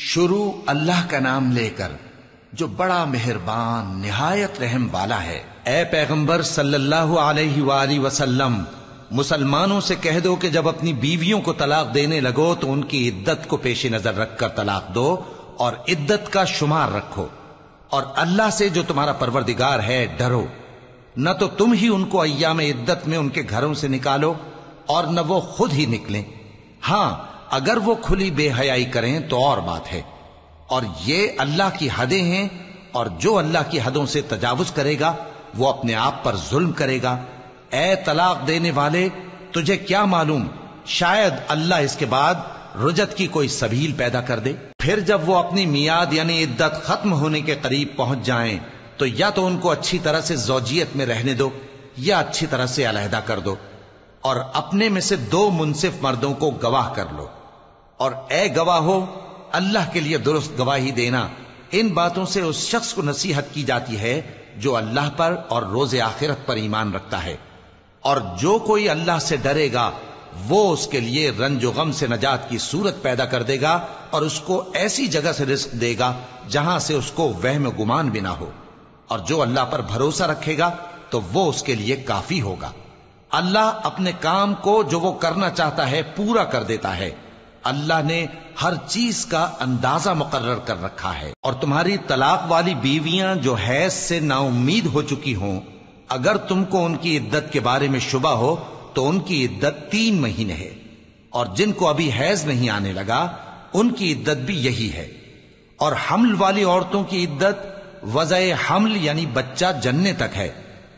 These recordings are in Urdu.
شروع اللہ کا نام لے کر جو بڑا مہربان نہایت رحم والا ہے۔ اے پیغمبر صلی اللہ علیہ وآلہ وسلم، مسلمانوں سے کہہ دو کہ جب اپنی بیویوں کو طلاق دینے لگو تو ان کی عدت کو پیش نظر رکھ کر طلاق دو اور عدت کا شمار رکھو، اور اللہ سے جو تمہارا پروردگار ہے ڈرو۔ نہ تو تم ہی ان کو ایام عدت میں ان کے گھروں سے نکالو اور نہ وہ خود ہی نکلیں، ہاں اگر وہ کھلی بے حیائی کریں تو اور بات ہے، اور یہ اللہ کی حدیں ہیں، اور جو اللہ کی حدوں سے تجاوز کرے گا وہ اپنے آپ پر ظلم کرے گا۔ اے طلاق دینے والے، تجھے کیا معلوم شاید اللہ اس کے بعد رجعت کی کوئی سبیل پیدا کر دے۔ پھر جب وہ اپنی میعاد یعنی عدت ختم ہونے کے قریب پہنچ جائیں تو یا تو ان کو اچھی طرح سے زوجیت میں رہنے دو یا اچھی طرح سے علیحدہ کر دو، اور اپنے میں سے 2 منصف مردوں کو گواہ کر لو، اور اے گواہو اللہ کے لیے درست گواہی دینا۔ ان باتوں سے اس شخص کو نصیحت کی جاتی ہے جو اللہ پر اور روز آخرت پر ایمان رکھتا ہے، اور جو کوئی اللہ سے ڈرے گا وہ اس کے لیے رنج و غم سے نجات کی صورت پیدا کر دے گا، اور اس کو ایسی جگہ سے رزق دے گا جہاں سے اس کو وہم و گمان بھی نہ ہو، اور جو اللہ پر بھروسہ رکھے گا تو وہ اس کے لیے کافی ہوگا۔ اللہ اپنے کام کو جو وہ کرنا چاہتا ہے پورا کر دیتا ہے۔ اللہ نے ہر چیز کا اندازہ مقرر کر رکھا ہے۔ اور تمہاری طلاق والی بیویاں جو حیض سے نا امید ہو چکی ہوں، اگر تم کو ان کی عدت کے بارے میں شبہ ہو تو ان کی عدت 3 مہینے ہے، اور جن کو ابھی حیض نہیں آنے لگا ان کی عدت بھی یہی ہے۔ اور حمل والی عورتوں کی عدت وضع حمل یعنی بچہ جننے تک ہے،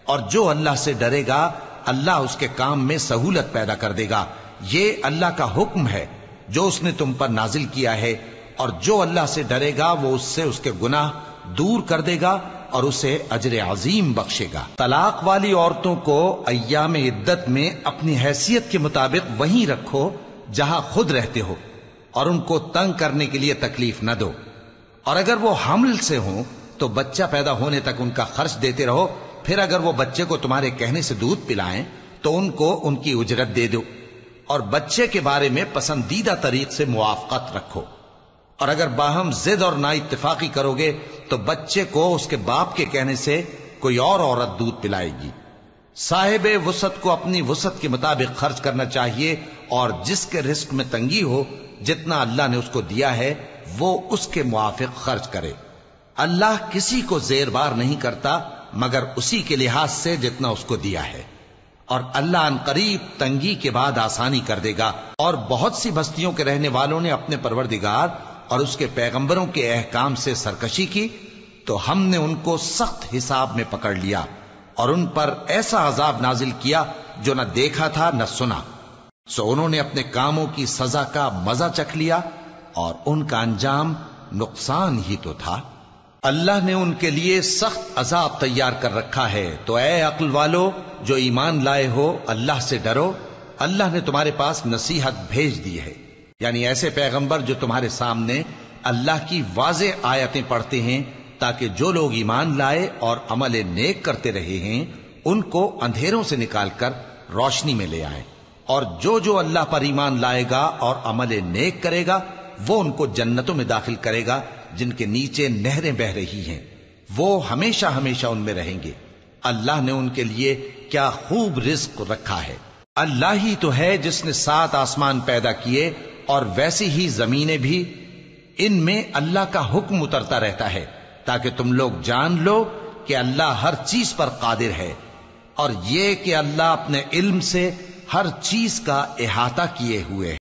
اور جو اللہ سے ڈرے گا اللہ اس کے کام میں سہولت پیدا کر دے گا۔ یہ اللہ کا حکم ہے جو اس نے تم پر نازل کیا ہے، اور جو اللہ سے ڈرے گا وہ اس سے اس کے گناہ دور کر دے گا اور اسے اجر عظیم بخشے گا۔ طلاق والی عورتوں کو ایام عدت میں اپنی حیثیت کے مطابق وہیں رکھو جہاں خود رہتے ہو، اور ان کو تنگ کرنے کے لیے تکلیف نہ دو، اور اگر وہ حمل سے ہوں تو بچہ پیدا ہونے تک ان کا خرچ دیتے رہو، پھر اگر وہ بچے کو تمہارے کہنے سے دودھ پلائیں تو ان کو ان کی اجرت دے دو، اور بچے کے بارے میں پسندیدہ طریق سے موافقت رکھو، اور اگر باہم ضد اور نا اتفاقی کرو گے تو بچے کو اس کے باپ کے کہنے سے کوئی اور عورت دودھ پلائے گی۔ صاحب وسعت کو اپنی وسعت کے مطابق خرچ کرنا چاہیے، اور جس کے رزق میں تنگی ہو جتنا اللہ نے اس کو دیا ہے وہ اس کے موافق خرچ کرے۔ اللہ کسی کو زیر بار نہیں کرتا مگر اسی کے لحاظ سے جتنا اس کو دیا ہے، اور اللہ ان قریب تنگی کے بعد آسانی کر دے گا۔ اور بہت سی بستیوں کے رہنے والوں نے اپنے پروردگار اور اس کے پیغمبروں کے احکام سے سرکشی کی تو ہم نے ان کو سخت حساب میں پکڑ لیا، اور ان پر ایسا عذاب نازل کیا جو نہ دیکھا تھا نہ سنا، سو انہوں نے اپنے کاموں کی سزا کا مزہ چکھ لیا، اور ان کا انجام نقصان ہی تو تھا۔ اللہ نے ان کے لیے سخت عذاب تیار کر رکھا ہے، تو اے عقل والو جو ایمان لائے ہو اللہ سے ڈرو۔ اللہ نے تمہارے پاس نصیحت بھیج دی ہے، یعنی ایسے پیغمبر جو تمہارے سامنے اللہ کی واضح آیتیں پڑھتے ہیں تاکہ جو لوگ ایمان لائے اور عمل نیک کرتے رہے ہیں ان کو اندھیروں سے نکال کر روشنی میں لے آئیں، اور جو اللہ پر ایمان لائے گا اور عمل نیک کرے گا وہ ان کو جنتوں میں داخل کرے گا جن کے نیچے نہریں بہ رہی ہیں، وہ ہمیشہ ہمیشہ ان میں رہیں گے۔ اللہ نے ان کے لیے کیا خوب رزق رکھا ہے۔ اللہ ہی تو ہے جس نے 7 آسمان پیدا کیے اور ویسی ہی زمینیں بھی، ان میں اللہ کا حکم اترتا رہتا ہے تاکہ تم لوگ جان لو کہ اللہ ہر چیز پر قادر ہے، اور یہ کہ اللہ اپنے علم سے ہر چیز کا احاطہ کیے ہوئے ہے۔